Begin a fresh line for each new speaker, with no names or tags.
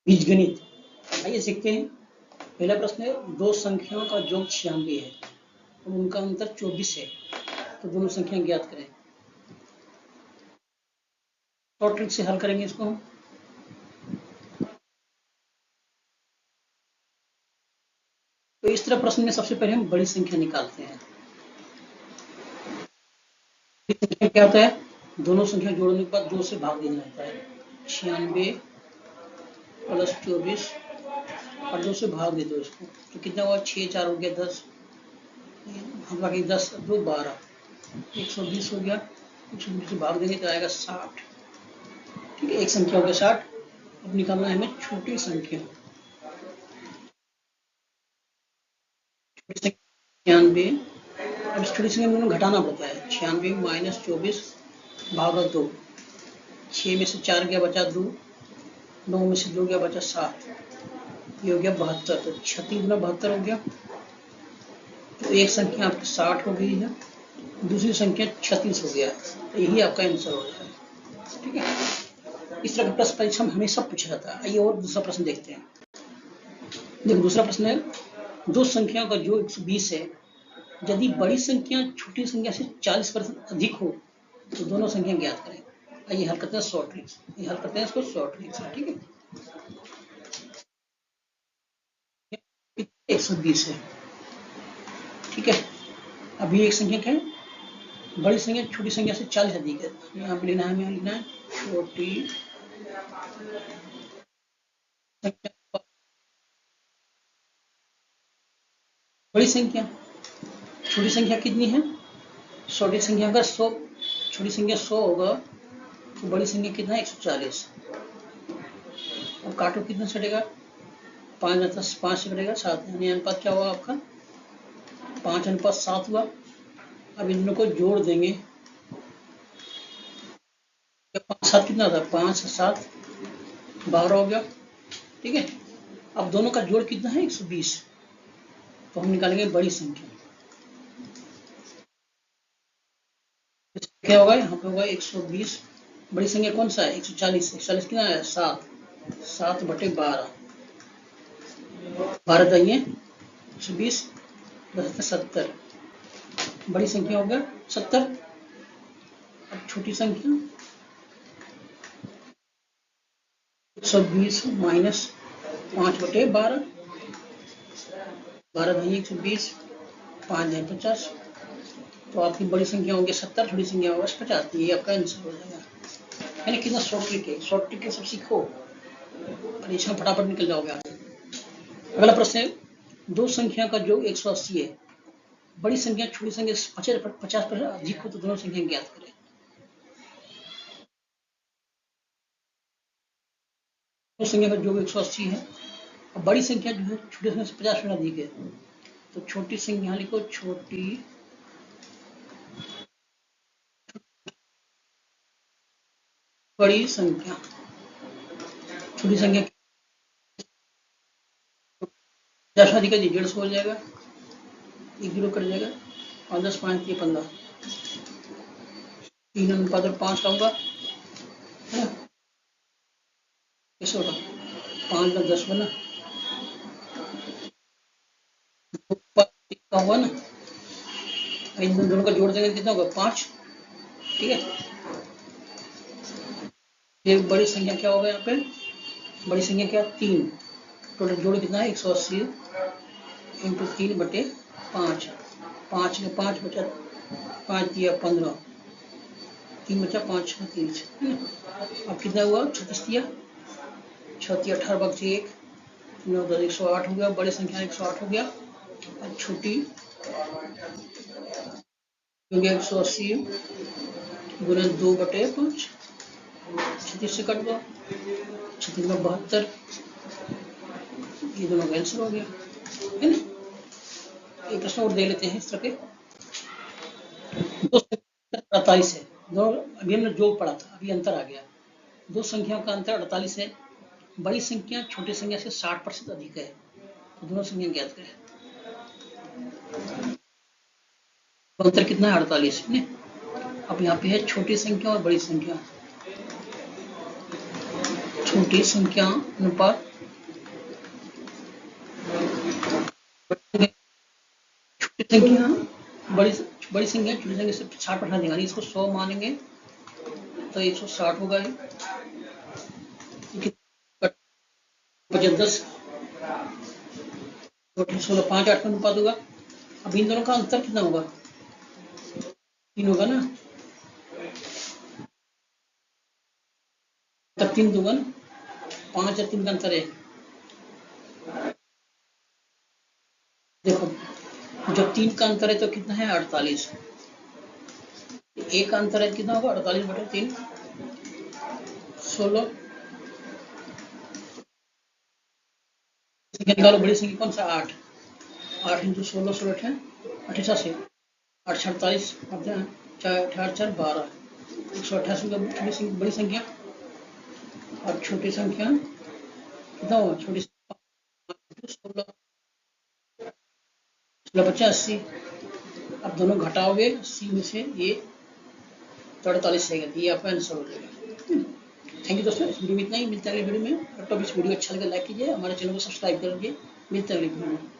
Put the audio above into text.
बीजगणित। आइए सीखते हैं। पहला प्रश्न है, दो संख्याओं का योग 96 है और उनका अंतर 24 है, तो दोनों संख्या ज्ञात करें। शॉर्ट ट्रिक से हल करेंगे इसको हम। तो इस तरह प्रश्न में सबसे पहले हम बड़ी संख्या निकालते हैं। बड़ी संख्या क्या होता है? दोनों संख्या जोड़ने के बाद 2 से भाग देना होता है। 96 प्लस 24 और 2 से भाग दे दो इसको, तो कितना हुआ? 6 4 हो गया 10, बाकी 10 2 12, 120 हो गया। 120 से भाग देंगे तो आएगा 60। ठीक है, एक संख्या हो गया 60। अब निकालना है हमें छोटी संख्या। 96, अब इस छोटी संख्या में घटाना पड़ता है। 96 माइनस 24 भागा 2, 6 में से 4 गया बचा 2, 9 में से 2 गया बचा 7, ये हो गया 72। तो 36 गुना 72 हो गया। तो एक संख्या आपकी 60 हो गई है, दूसरी संख्या 36 हो गया। तो यही आपका आंसर हो जाएगा। ठीक है, इस तरह का प्रश्न परीक्षा में हमेशा पूछा जाता है। आइए और दूसरा प्रश्न देखते हैं। देखो, दूसरा प्रश्न है, दो संख्याओं का जो 120 है, यदि बड़ी संख्या छोटी संख्या से 40% अधिक हो तो दोनों संख्या ज्ञात करें। आइए हल करते हैं शॉर्ट ट्रिक से। ये हल करते हैं इसको शॉर्ट ट्रिक से। ठीक है, 120 है। ठीक है, अभी एक संख्या क्या है? बड़ी संख्या छोटी संख्या से 40 अधिक है। यहाँ पे लिखना है, यहाँ लिखना है छोटी संख्या बड़ी संख्या। छोटी संख्या कितनी है? छोटी संख्या का 100, छोटी संख्या 100 होगा तो बड़ी संख्या कितना है? 140। अब काटो, कितना छटेगा? 5 में 10, 5 से कटेगा 7, यानी अनुपात क्या हुआ आपका? 5:7 हुआ। अब इन दोनों को जोड़ देंगे, 5 7 कितना होता है? 5 7 12 हो गया। ठीक है, अब दोनों का जोड़ कितना है? 120। तो हम निकालेंगे बड़ी संख्या। क्या होगा? यहाँ पे होगा 120। बड़ी संख्या कौन सा है? 140। 140 कितना है? 7, 7/12, 12 दाइए 120, 10 70। बड़ी संख्या हो गया 70। अब छोटी संख्या 120 माइनस 5/12, 12 दाइए 120, 5 दाइए 50। तो आपकी बड़ी संख्या होगी 70, छोटी संख्या होगा 50। ये आपका आंसर हो जाएगा। यानी कितना शॉर्ट ट्रिक है। शॉर्ट ट्रिक के सब सीखो, परीक्षा में फटाफट निकल जाओगे आगे। अगला प्रश्न है, दो संख्या का योग 180 है, बड़ी संख्या छोटी संख्या 50% अधिक हो तो दोनों संख्या ज्ञात करें। दो संख्या का योग 180 है और बड़ी संख्या जो है छोटी संख्या से 50% अधिक है, तो छोटी संख्या लिखो, छोटी बड़ी संख्या। छोटी संख्या 50 अधिक है, 150 हो जाएगा, 1 0 कट जाएगा, 5 10 5 3 15, 3:5 का होगा, है ना? कैसे होगा? 5 का 10 बना, का होगा ना, इन दोनों का जोड़ देंगे कितना होगा? 5। ठीक है, ये बड़ी संख्या क्या होगा? यहाँ पे बड़ी संख्या क्या? 3। टोटल जोड़ कितना है? 180 इंटू 3/5। 5 में 5 बचा, 5 दिया 15, 3 बचा, 5 6 30। अब कितना हुआ? 36 दिया, 6 दिया 18 बचे 1, 9 10 108 हो गया। बड़ी संख्या 108 हो गया। अब छोटी हो गया 180 गुना 2/5, 36 से कट गया, 36 में 72। ये दोनों का आंसर हो गया, है ना? एक प्रश्न और दे लेते हैं इस तरह के। 48 है, दोनों अभी हमने जोड़ पढ़ा था, अभी अंतर आ गया। दो संख्याओं का अंतर 48 है, बड़ी संख्या छोटी संख्या से 60% अधिक है, तो दोनों संख्या ज्ञात करें। तो अंतर कितना है? 48 है। अब यहाँ पे है छोटी संख्या और बड़ी संख्या। छोटी संख्या अनुपात संख्या बड़ी बड़ी संख्या छोटी संख्या से 60 पर देगा, इसको 100 मानेंगे तो 160 होगा। 10 16 5 8 का अनुपात होगा। अब इन दोनों का अंतर कितना होगा? 3 होगा ना, तब 3 दूंगा ना, 5 और 3 का अंतर है। देखो जब 3 का अंतर है तो कितना है? 48। एक का अंतर है कितना होगा? 48/3 16। निकालो बड़ी संख्या कौन सा? 8 × 16 16 है 88, 8 48 4 4 12 188 का बड़ी संख्या और छोटी संख्या कितना होगा? छोटी 16 80। अब दोनों घटाओगे 80 में से ये 48 रहेगा, ये आपका आंसर हो जाएगा। थैंक यू दोस्तों, इस वीडियो में इतना ही। मिलता है अगले वीडियो में। टॉपिक वीडियो अच्छा लगे लाइक कीजिए, हमारे चैनल को सब्सक्राइब कर लीजिए। मिलते हैं अगले वीडियो में।